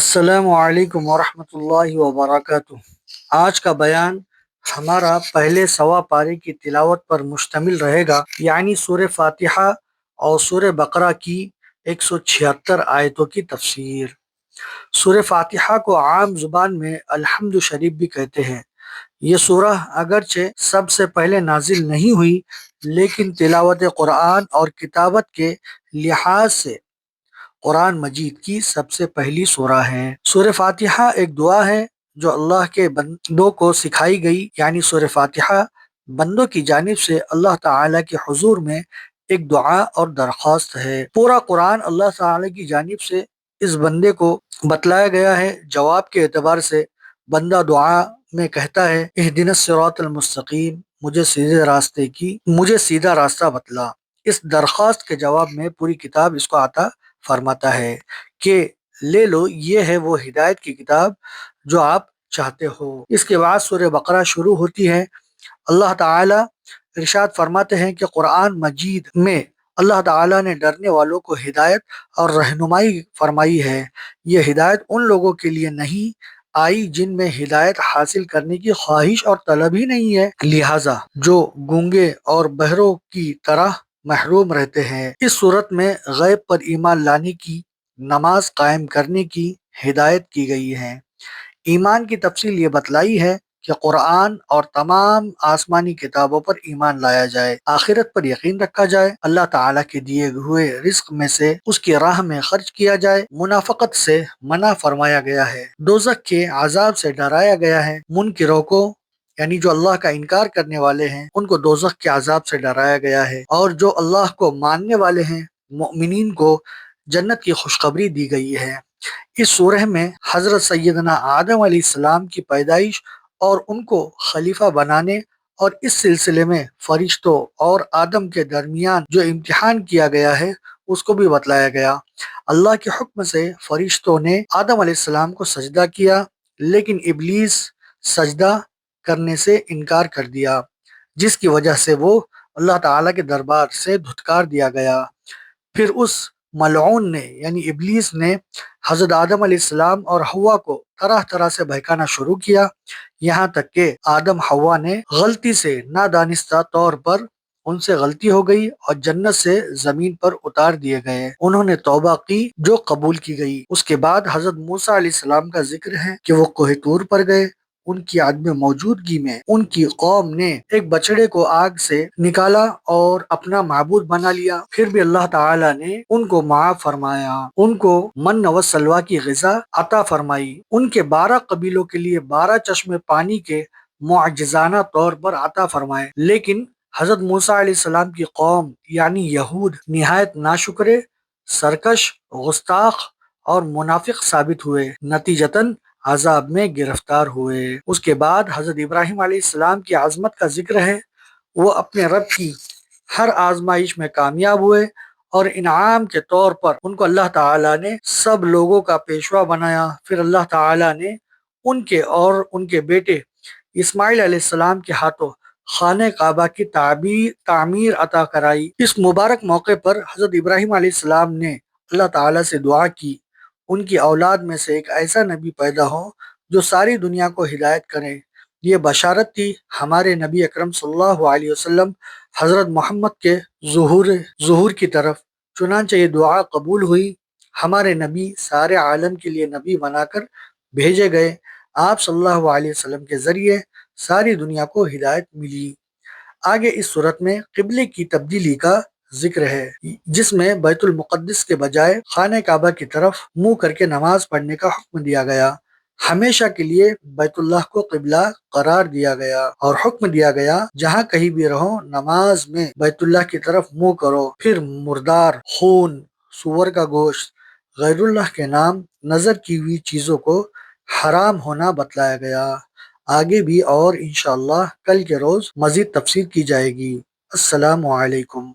السلام علیکم ورحمۃ اللہ وبرکاتہ۔ آج کا بیان ہمارا پہلے سوا پارے کی تلاوت پر مشتمل رہے گا، یعنی سورہ فاتحہ اور سورہ بقرہ کی 176 آیتوں کی تفسیر۔ سورہ فاتحہ کو عام زبان میں الحمد شریف بھی کہتے ہیں۔ یہ سورہ اگرچہ سب سے پہلے نازل نہیں ہوئی، لیکن تلاوت قرآن اور کتابت کے لحاظ سے قرآن مجید کی سب سے پہلی سورہ ہے۔ سورہ فاتحہ ایک دعا ہے جو اللہ کے بندوں کو سکھائی گئی، یعنی سورہ فاتحہ بندوں کی جانب سے اللہ تعالیٰ کے حضور میں ایک دعا اور درخواست ہے۔ پورا قرآن اللہ تعالیٰ کی جانب سے اس بندے کو بتلایا گیا ہے۔ جواب کے اعتبار سے بندہ دعا میں کہتا ہے، اہدنا الصراط المستقیم، مجھے سیدھا راستہ بتلا۔ اس درخواست کے جواب میں پوری کتاب اس کو عطا فرماتا ہے کہ لے لو، یہ ہے وہ ہدایت کی کتاب جو آپ چاہتے ہو۔ اس کے بعد سورہ بقرہ شروع ہوتی ہے۔ اللہ تعالیٰ ارشاد فرماتے ہیں کہ قرآن مجید میں اللہ تعالیٰ نے ڈرنے والوں کو ہدایت اور رہنمائی فرمائی ہے۔ یہ ہدایت ان لوگوں کے لیے نہیں آئی جن میں ہدایت حاصل کرنے کی خواہش اور طلب ہی نہیں ہے، لہٰذا جو گونگے اور بہروں کی طرح محروم رہتے ہیں۔ اس صورت میں غیب پر ایمان لانے کی، نماز قائم کرنے کی ہدایت کی گئی ہے۔ ایمان کی تفصیل یہ بتلائی ہے کہ قرآن اور تمام آسمانی کتابوں پر ایمان لایا جائے، آخرت پر یقین رکھا جائے، اللہ تعالیٰ کے دیے ہوئے رزق میں سے اس کی راہ میں خرچ کیا جائے، منافقت سے منع فرمایا گیا ہے، دوزخ کے عذاب سے ڈرایا گیا ہے، منکروں کو یعنی جو اللہ کا انکار کرنے والے ہیں ان کو دوزخ کے عذاب سے ڈرایا گیا ہے، اور جو اللہ کو ماننے والے ہیں مؤمنین کو جنت کی خوشخبری دی گئی ہے۔ اس سورہ میں حضرت سیدنا آدم علیہ السلام کی پیدائش اور ان کو خلیفہ بنانے اور اس سلسلے میں فرشتوں اور آدم کے درمیان جو امتحان کیا گیا ہے اس کو بھی بتلایا گیا۔ اللہ کے حکم سے فرشتوں نے آدم علیہ السلام کو سجدہ کیا، لیکن ابلیس سجدہ کرنے سے انکار کر دیا، جس کی وجہ سے وہ اللہ تعالیٰ کے دربار سے دھتکار دیا گیا۔ پھر اس ملعون نے یعنی ابلیس نے حضرت آدم علیہ السلام اور حوا کو طرح طرح سے بہکانا شروع کیا، یہاں تک کہ آدم حوا نے غلطی سے نادانستہ طور پر ان سے غلطی ہو گئی اور جنت سے زمین پر اتار دیے گئے۔ انہوں نے توبہ کی جو قبول کی گئی۔ اس کے بعد حضرت موسیٰ علیہ السلام کا ذکر ہے کہ وہ کوہ طور پر گئے۔ ان کی عدم موجودگی میں ان کی قوم نے ایک بچڑے کو آگ سے نکالا اور اپنا معبود بنا لیا، پھر بھی اللہ تعالیٰ نے ان کو معاف فرمایا، ان کو من و سلویٰ کی غذا عطا فرمائی، ان کے 12 قبیلوں کے لیے 12 چشمے پانی کے معجزانہ طور پر عطا فرمائے، لیکن حضرت موسیٰ علیہ السلام کی قوم یعنی یہود نہایت ناشکرے، سرکش، گستاخ اور منافق ثابت ہوئے، نتیجتاً عذاب میں گرفتار ہوئے۔ اس کے بعد حضرت ابراہیم علیہ السلام کی عظمت کا ذکر ہے۔ وہ اپنے رب کی ہر آزمائش میں کامیاب ہوئے اور انعام کے طور پر ان کو اللہ تعالیٰ نے سب لوگوں کا پیشوا بنایا۔ پھر اللہ تعالیٰ نے ان کے اور ان کے بیٹے اسماعیل علیہ السلام کے ہاتھوں خانہ کعبہ کی تعمیر عطا کرائی۔ اس مبارک موقع پر حضرت ابراہیم علیہ السلام نے اللہ تعالیٰ سے دعا کی ان کی اولاد میں سے ایک ایسا نبی پیدا ہو جو ساری دنیا کو ہدایت کرے۔ یہ بشارت تھی ہمارے نبی اکرم صلی اللہ علیہ وسلم حضرت محمد کے ظہور کی طرف، چنانچہ یہ دعا قبول ہوئی۔ ہمارے نبی سارے عالم کے لیے نبی بنا کر بھیجے گئے۔ آپ صلی اللہ علیہ وسلم کے ذریعے ساری دنیا کو ہدایت ملی۔ آگے اس صورت میں قبلے کی تبدیلی کا ذکر ہے، جس میں بیت المقدس کے بجائے خانہ کعبہ کی طرف منہ کر کے نماز پڑھنے کا حکم دیا گیا۔ ہمیشہ کے لیے بیت اللہ کو قبلہ قرار دیا گیا اور حکم دیا گیا جہاں کہیں بھی رہو نماز میں بیت اللہ کی طرف منہ کرو۔ پھر مردار، خون، سور کا گوشت، غیر اللہ کے نام نظر کی ہوئی چیزوں کو حرام ہونا بتلایا گیا۔ آگے بھی اور انشاءاللہ کل کے روز مزید تفسیر کی جائے گی۔ السلام علیکم۔